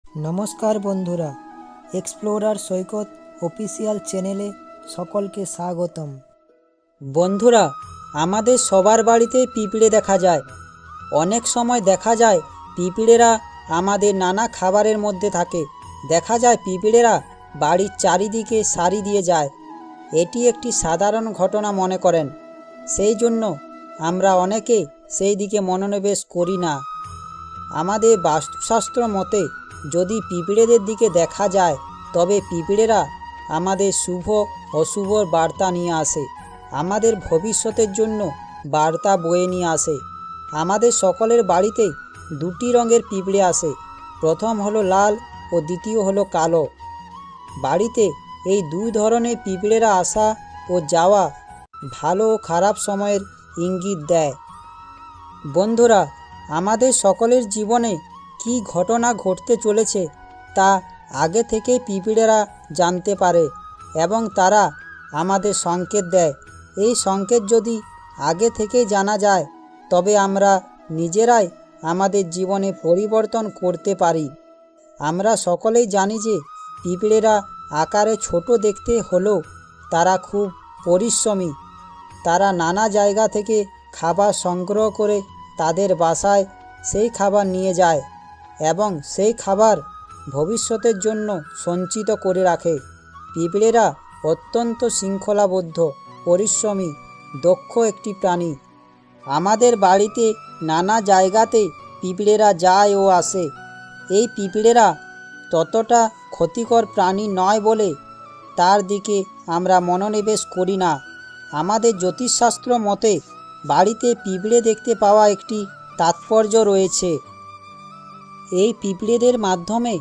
নমস্কার বন্ধুরা, এক্সপ্লোরার সৈকত অফিসিয়াল চ্যানেলে সকলকে স্বাগতম। বন্ধুরা, আমাদের সবার বাড়িতে পিঁপড়ে দেখা যায়। অনেক সময় দেখা যায় পিঁপড়েরা আমাদের নানা খাবারের মধ্যে থাকে। দেখা যায় পিঁপড়েরা বাড়ির চারিদিকে সারি দিয়ে যায়। এটি একটি সাধারণ ঘটনা মনে করেন, সেই জন্য আমরা অনেকে সেই দিকে মনোনিবেশ করি না। আমাদের বাস্তুশাস্ত্র মতে যদি পিঁপড়েদের দিকে দেখা যায় তবে পিঁপড়েরা আমাদের শুভ অশুভর বার্তা নিয়ে আসে, আমাদের ভবিষ্যতের জন্য বার্তা বয়ে নিয়ে আসে। আমাদের সকলের বাড়িতেই দুটি রঙের পিঁপড়ে আসে, প্রথম হলো লাল ও দ্বিতীয় হলো কালো। বাড়িতে এই দুই ধরনের পিঁপড়েরা আসা ও যাওয়া ভালো ও খারাপ সময়ের ইঙ্গিত দেয়। বন্ধুরা, আমাদের সকলের জীবনে কী ঘটনা ঘটতে চলেছে তা আগে থেকে পিঁপড়েরা জানতে পারে এবং তারা আমাদের সংকেত দেয়। এই সংকেত যদি আগে থেকেই জানা যায় তবে আমরা নিজেরাই আমাদের জীবনে পরিবর্তন করতে পারি। আমরা সকলেই জানি যে পিঁপড়েরা আকারে ছোট দেখতে হলেও তারা খুব পরিশ্রমী। তারা নানা জায়গা থেকে খাবার সংগ্রহ করে তাদের বাসায় সেই খাবার নিয়ে যায় এবং সেই খাবার ভবিষ্যতের জন্য সঞ্চিত করে রাখে। পিঁপড়েরা অত্যন্ত শৃঙ্খলাবদ্ধ, পরিশ্রমী, দক্ষ একটি প্রাণী। আমাদের বাড়িতে নানা জায়গাতে পিঁপড়েরা যায় ও আসে। এই পিঁপড়েরা ততটা ক্ষতিকর প্রাণী নয় বলে তার দিকে আমরা মনোনিবেশ করি না। আমাদের জ্যোতিষশাস্ত্র মতে বাড়িতে পিঁপড়ে দেখতে পাওয়া একটি তাৎপর্য রয়েছে। এই পিঁপড়েদের মাধ্যমে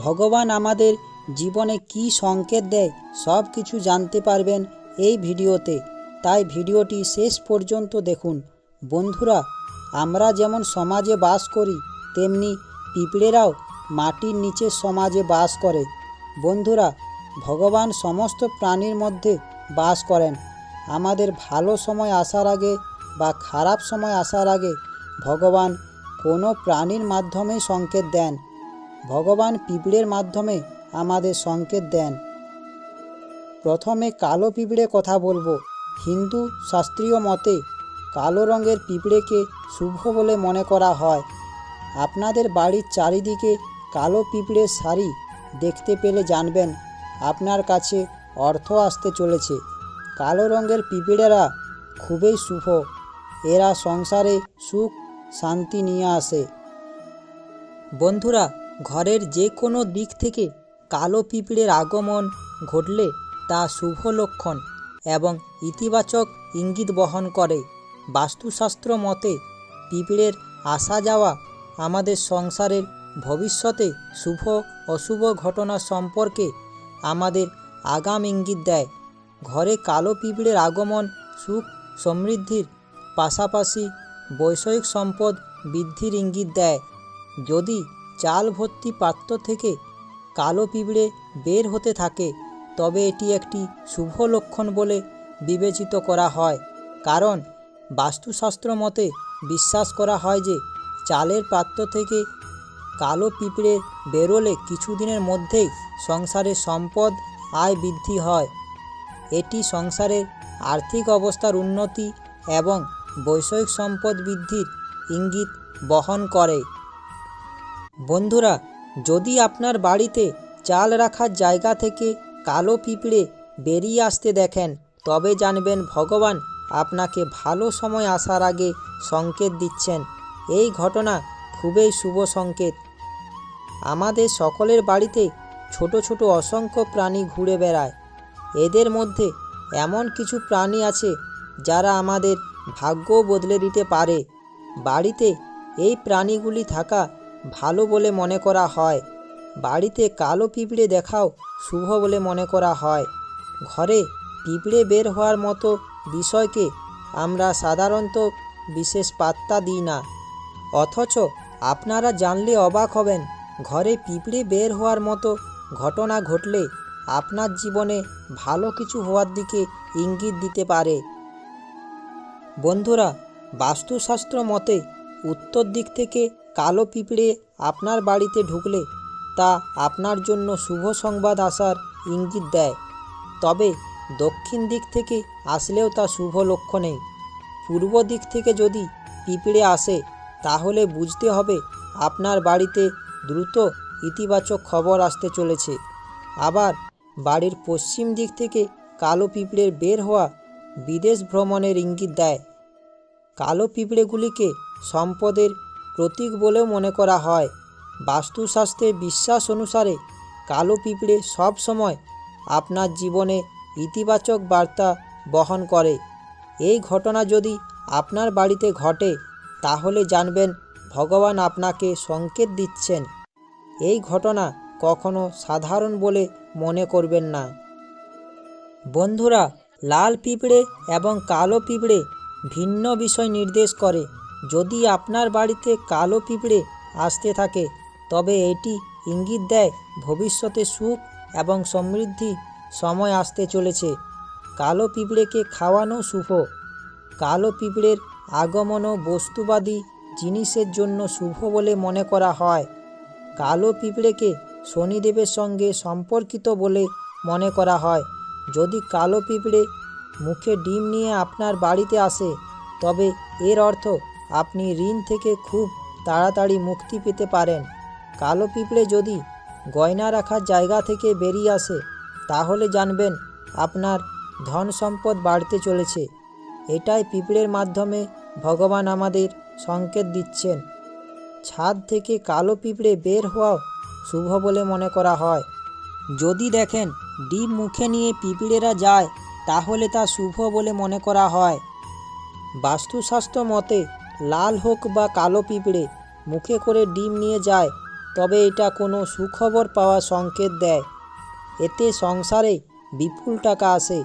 ভগবান আমাদের জীবনে কী সংকেত দেয় সব কিছু জানতে পারবেন এই ভিডিওতে, তাই ভিডিওটি শেষ পর্যন্ত দেখুন। বন্ধুরা, আমরা যেমন সমাজে বাস করি তেমনি পিঁপড়েরাও মাটির নিচের সমাজে বাস করে। বন্ধুরা, ভগবান সমস্ত প্রাণীর মধ্যে বাস করেন। আমাদের ভালো সময় আসার আগে বা খারাপ সময় আসার আগে ভগবান কোনো প্রাণীর মাধ্যমে সংকেত দেন। ভগবান পিঁপড়ের মাধ্যমে আমাদের সংকেত দেন। প্রথমে কালো পিঁপড়ে কথা বলবো। হিন্দু শাস্ত্রীয় মতে কালো রঙের পিঁপড়েকে শুভ বলে মনে করা হয়। আপনাদের বাড়ির চারিদিকে কালো পিঁপড়ের সারি দেখতে পেলে জানবেন আপনার কাছে অর্থ আসতে চলেছে। কালো রঙের পিঁপড়েরা খুবই শুভ। এরা সংসারে সুখ শান্তি নিয়ে আসে। বন্ধুরা, ঘরের যে কোনো দিক থেকে কালো পিঁপড়ের আগমন ঘটলে তা শুভ লক্ষণ এবং ইতিবাচক ইঙ্গিত বহন করে। বাস্তুশাস্ত্র মতে পিঁপড়ের আসা যাওয়া আমাদের সংসারের ভবিষ্যতে শুভ অশুভ ঘটনা সম্পর্কে আমাদের আগাম ইঙ্গিত দেয়। ঘরে কালো পিঁপড়ের আগমন সুখ সমৃদ্ধির পাশাপাশি বৈষয়িক সম্পদ বৃদ্ধির ইঙ্গিত দেয়। যদি চাল ভর্তি পাত্র থেকে কালো পিঁপড়ে বের হতে থাকে তবে এটি একটি শুভ লক্ষণ বলে বিবেচিত করা হয়, কারণ বাস্তুশাস্ত্র মতে বিশ্বাস করা হয় যে চালের পাত্র থেকে কালো পিঁপড়ে বেরোলে কিছুদিনের মধ্যেই সংসারের সম্পদ আয় বৃদ্ধি হয়। এটি সংসারের আর্থিক অবস্থার উন্নতি এবং বৈষয়িক সম্পদ বৃদ্ধির ইঙ্গিত বহন করে। বন্ধুরা, যদি আপনার বাড়িতে চাল রাখার জায়গা থেকে কালো পিঁপড়ে বেরিয়ে আসতে দেখেন তবে জানবেন ভগবান আপনাকে ভালো সময় আসার আগে সংকেত দিচ্ছেন। এই ঘটনা খুবই শুভ সংকেত। আমাদের সকলের বাড়িতে ছোট ছোট অসংখ্য প্রাণী ঘুরে বেড়ায়। এদের মধ্যে এমন কিছু প্রাণী আছে যারা আমাদের ভাগ্য বদলে দিতে পারে। বাড়িতে এই প্রাণীগুলি থাকা ভালো বলে মনে করা হয়। বাড়িতে কালো পিঁপড়ে দেখাও শুভ বলে মনে করা হয়। ঘরে পিঁপড়ে বের হওয়ার মতো বিষয়কে আমরা সাধারণত বিশেষ পাত্তা দিই না, অথচ আপনারা জানলে অবাক হবেন ঘরে পিঁপড়ে বের হওয়ার মতো ঘটনা ঘটলে আপনার জীবনে ভালো কিছু হওয়ার দিকে ইঙ্গিত দিতে পারে। বন্ধুরা, বাস্তুশাস্ত্র মতে উত্তর দিক থেকে কালো পিঁপড়ে আপনার বাড়িতে ঢুকলে তা আপনার জন্য শুভ সংবাদ আসার ইঙ্গিত দেয়। তবে দক্ষিণ দিক থেকে আসলেও তা শুভ লক্ষ্য নেই। পূর্ব দিক থেকে যদি পিঁপড়ে আসে তাহলে বুঝতে হবে আপনার বাড়িতে দ্রুত ইতিবাচক খবর আসতে চলেছে। আবার বাড়ির পশ্চিম দিক থেকে কালো পিঁপড়ের বের হওয়া বিদেশ ভ্রমণের ইঙ্গিত দেয়। কালো পিঁপড়েগুলিকে সম্পদের প্রতীক বলেও মনে করা হয়। বাস্তুশাস্ত্রের বিশ্বাস অনুসারে কালো পিঁপড়ে সব সময় আপনার জীবনে ইতিবাচক বার্তা বহন করে। এই ঘটনা যদি আপনার বাড়িতে ঘটে তাহলে জানবেন ভগবান আপনাকে সংকেত দিচ্ছেন। এই ঘটনা কখনো সাধারণ বলে মনে করবেন না। বন্ধুরা, লাল পিঁপড়ে এবং কালো পিঁপড়ে ভিন্ন বিষয় নির্দেশ করে। যদি আপনার বাড়িতে কালো পিঁপড়ে আসতে থাকে তবে এটি ইঙ্গিত দেয় ভবিষ্যতে সুখ এবং সমৃদ্ধি সময় আসতে চলেছে। কালো পিঁপড়েকে খাওয়ানো শুভ। কালো পিঁপড়ের আগমনও বস্তুবাদী জিনিসের জন্য শুভ বলে মনে করা হয়। কালো পিঁপড়েকে শনিদেবের সঙ্গে সম্পর্কিত বলে মনে করা হয়। যদি কালো পিঁপড়ে মুখে ডিম নিয়ে আপনার বাড়িতে আসে তবে এর অর্থ আপনি ঋণ থেকে খুব তাড়াতাড়ি মুক্তি পেতে পারেন। কালো পিঁপড়ে যদি গয়না রাখার জায়গা থেকে বেরিয়ে আসে তাহলে জানবেন আপনার ধন সম্পদ বাড়তে চলেছে। এটাই পিঁপড়ের মাধ্যমে ভগবান আমাদের সংকেত দিচ্ছেন। ছাদ থেকে কালো পিঁপড়ে বের হওয়াও শুভ বলে মনে করা হয়। যদি দেখেন ডিম মুখে নিয়ে পিঁপড়েরা যায় তাহলে তা শুভ বলে মনে করা হয়। বাস্তুশাস্ত্র মতে লাল হোক বা কালো পিঁপড়ে মুখে করে ডিম নিয়ে যায় তবে এটা কোনো সুখবর পাওয়ার সংকেত দেয়। এতে সংসারে বিপুল টাকা আসে।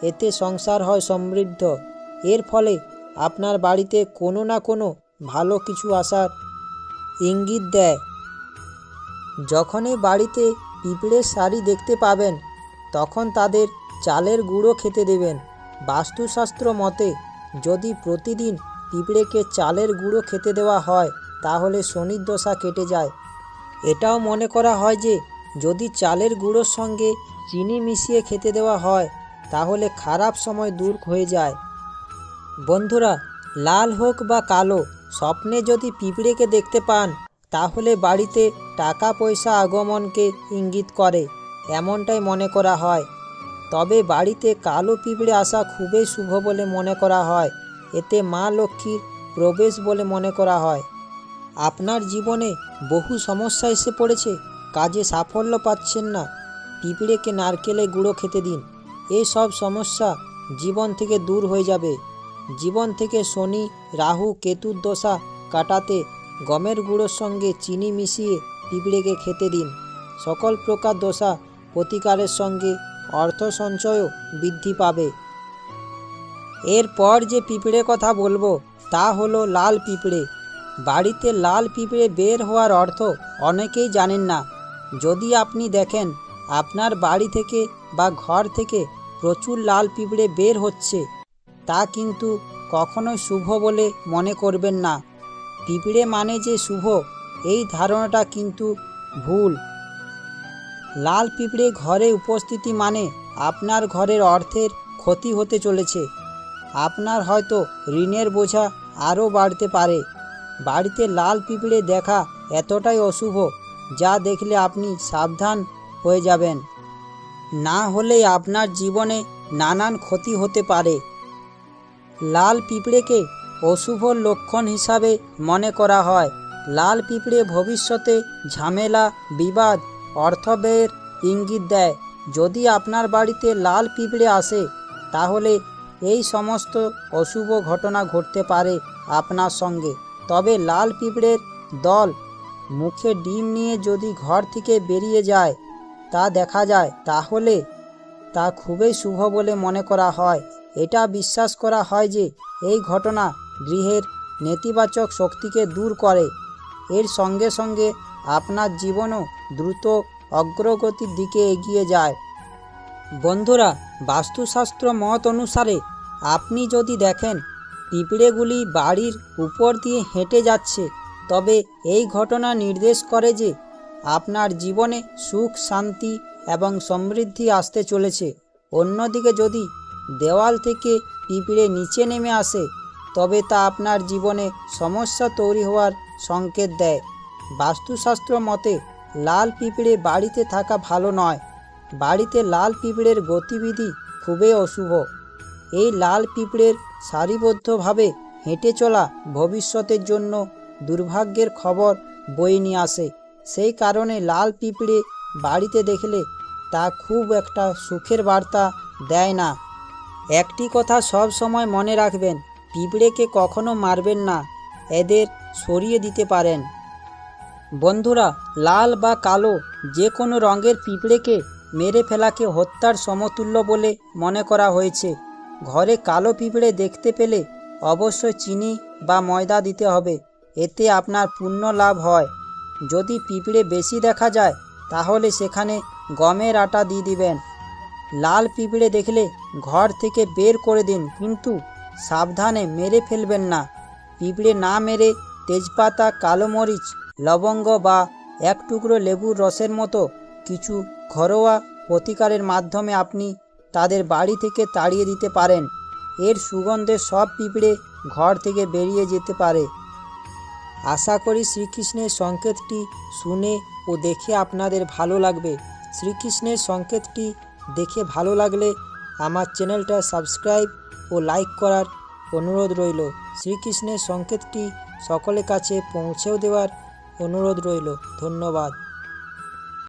এতে সংসার হয় সমৃদ্ধ। এর ফলে আপনার বাড়িতে কোনো না কোনো ভালো কিছু আসার ইঙ্গিত দেয়। যখনই বাড়িতে পিঁপড়ের সারি দেখতে পাবেন তখন তাদের চালের গুঁড়ো খেতে দেবেন। বাস্তুশাস্ত্র মতে যদি প্রতিদিন পিঁপড়েকে চালের গুঁড়ো খেতে দেওয়া হয় তাহলে শনির দশা কেটে যায়। এটাও মনে করা হয় যে যদি চালের গুঁড়োর সঙ্গে চিনি মিশিয়ে খেতে দেওয়া হয় তাহলে খারাপ সময় দূর হয়ে যায়। বন্ধুরা, লাল হোক বা কালো, স্বপ্নে যদি পিঁপড়েকে দেখতে পান তাহলে বাড়িতে টাকা পয়সা আগমনকে ইঙ্গিত করে এমনটাই মনে করা হয়। তবে বাড়িতে কালো পিঁপড়ে আসা খুবই শুভ বলে মনে করা হয়। এতে মা লক্ষ্মীর প্রবেশ বলে মনে করা হয়। আপনার জীবনে বহু সমস্যা এসে পড়েছে, কাজে সাফল্য পাচ্ছেন না, পিঁপড়েকে নারকেলে গুঁড়ো খেতে দিন। এই সব সমস্যা জীবন থেকে দূর হয়ে যাবে। জীবন থেকে শনি, রাহু, কেতুর দশা কাটাতে গমের গুঁড়োর সঙ্গে চিনি মিশিয়ে পিঁপড়েকে খেতে দিন। সকল প্রকার দশা প্রতিকারের সঙ্গে অর্থ সঞ্চয়ও বৃদ্ধি পাবে। এরপর যে পিঁপড়ে কথা বলবো তা হলো লাল পিঁপড়ে। বাড়িতে লাল পিঁপড়ে বের হওয়ার অর্থ অনেকেই জানেন না। যদি আপনি দেখেন আপনার বাড়ি থেকে বা ঘর থেকে প্রচুর লাল পিঁপড়ে বের হচ্ছে তা কিন্তু কখনোই শুভ বলে মনে করবেন না। পিঁপড়ে মানে যে শুভ এই ধারণাটা কিন্তু ভুল। লাল পিঁপড়ে ঘরে উপস্থিতি মানে আপনার ঘরের অর্থের ক্ষতি হতে চলেছে। আপনার হয়তো ঋণের বোঝা আরও বাড়তে পারে। বাড়িতে লাল পিঁপড়ে দেখা এতটাই অশুভ যা দেখলে আপনি সাবধান হয়ে যাবেন, না হলে আপনার জীবনে নানান ক্ষতি হতে পারে। লাল পিঁপড়েকে অশুভ লক্ষণ হিসাবে মনে করা হয়। লাল পিঁপড়ে ভবিষ্যতে ঝামেলা, বিবাদ, অর্থব্যয়ের ইঙ্গিত দেয়। যদি আপনার বাড়িতে লাল পিঁপড়ে আসে তাহলে এই সমস্ত অশুভ ঘটনা ঘটতে পারে আপনার সঙ্গে। তবে লাল পিঁপড়ের দল মুখে ডিম নিয়ে যদি ঘর থেকে বেরিয়ে যায় তা দেখা যায় তাহলে তা খুবই শুভ বলে মনে করা হয়। এটা বিশ্বাস করা হয় যে এই ঘটনা গৃহের নেতিবাচক শক্তিকে দূর করে। এর সঙ্গে সঙ্গে আপনার জীবনও দ্রুত অগ্রগতির দিকে এগিয়ে যায়। বন্ধুরা, বাস্তুশাস্ত্র মত অনুসারে আপনি যদি দেখেন পিঁপড়েগুলি বাড়ির উপর দিয়ে হেঁটে যাচ্ছে তবে এই ঘটনা নির্দেশ করে যে আপনার জীবনে সুখ, শান্তি এবং সমৃদ্ধি আসতে চলেছে। অন্যদিকে যদি দেওয়াল থেকে পিঁপড়ে নিচে নেমে আসে, তবে তা আপনার জীবনে সমস্যা তৈরি হওয়ার সংকেত দেয়। বাস্তুশাস্ত্র মতে লাল পিঁপড়ে বাড়িতে থাকা ভালো নয়। বাড়িতে লাল পিঁপড়ের গতিবিধি খুবই অশুভ। এই লাল পিঁপড়ের সারিবদ্ধভাবে হেঁটে চলা ভবিষ্যতের জন্য দুর্ভাগ্যের খবর বয়ে নিয়ে আসে। সেই কারণে লাল পিঁপড়ে বাড়িতে দেখলে তা খুব একটা সুখের বার্তা দেয় না। একটি কথা সব সময় মনে রাখবেন, পিঁপড়েকে কখনো মারবেন না, এদের সরিয়ে দিতে পারেন। বন্ধুরা, লাল বা কালো যে কোনো রঙের পিঁপড়েকে মেরে ফেলাকে হত্যার সমতুল্য বলে মনে করা হয়েছে। ঘরে কালো পিঁপড়ে দেখতে পেলে অবশ্যই চিনি বা ময়দা দিতে হবে, এতে আপনার পুণ্য লাভ হয়। যদি পিঁপড়ে বেশি দেখা যায় তাহলে সেখানে গমের আটা দিয়ে দিবেন। লাল পিঁপড়ে দেখলে ঘর থেকে বের করে দিন, কিন্তু সাবধানে মেরে ফেলবেন না। পিঁপড়ে না মেরে তেজপাতা, কালো মরিচ, লবঙ্গ বা এক টুকরো লেবুর রসের মতো কিছু ঘরোয়া প্রতিকারের মাধ্যমে আপনি তাদের বাড়ি থেকে তাড়িয়ে দিতে পারেন। এর সুগন্ধে সব পিঁপড়ে ঘর থেকে বেরিয়ে যেতে পারে। আশা করি শ্রীকৃষ্ণের সংকেতটি শুনে ও দেখে আপনাদের ভালো লাগবে। শ্রীকৃষ্ণের সংকেতটি দেখে ভালো লাগলে আমার চ্যানেলটা সাবস্ক্রাইব ও লাইক করার অনুরোধ রইল। শ্রীকৃষ্ণের সংকেতটি সকলের কাছে পৌঁছেও দেওয়ার অনুরোধ রইল। ধন্যবাদ।